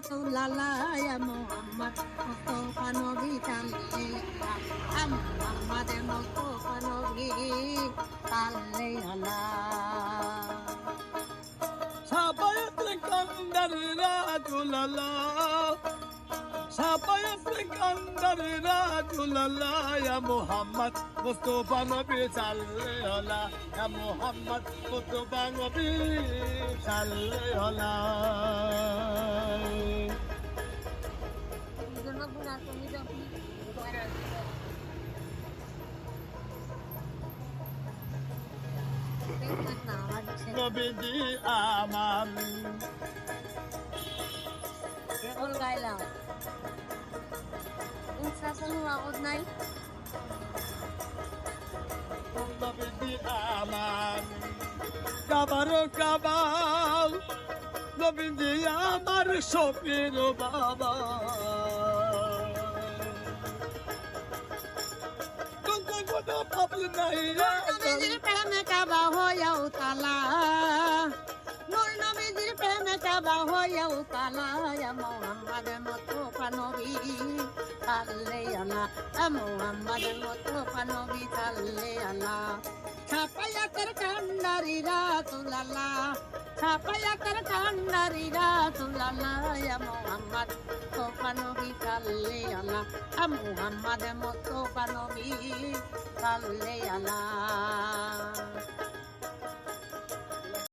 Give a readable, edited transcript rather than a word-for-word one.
রাসূলুল্লাহ ইয়া মুহাম্মদ মুস্তাফা নবী সাল্লাল্লাহু মুহাম্মদ মুস্তাফা নবী সাল্লাল্লাহু সাফায়াত কান্দার রাসূলুল্লাহ সাফায়াত কান্দার রাসূলুল্লাহ ইয়া মুহাম্মদ মুস্তাফা নবী সাল্লাল্লাহু ইয়া মুহাম্মদ মুস্তাফা নবী সাল্লাল্লাহু নবীজি আমার কেবল গাইলাম কোনো আওয়াজ নাই নবীজি আমার কাবারো কাবাল নবীজি আমার শফির বাবা কোনো পাবল নাই নবীজির প্রেমে কাবা হইয়াও তালা নূর নবীজির প্রেমে কাবা হইয়াও তালা ইয়া মুহাম্মদ মুস্তাফা নবী সাল্লাল্লাহু মুহাম্মদ মুস্তাফা নবী সাল্লাল্লাহু ছাপায়াতের কান্ডারি রাসূলুল্লাহ ছাপায়াতের কান্ডারি রাসূলুল্লাহ ইয়া মুহাম্মদ মুস্তাফা নবী সাল্লাল্লাহু মুহাম্মদ মুস্তাফা নবী সাল্লাল্লাহু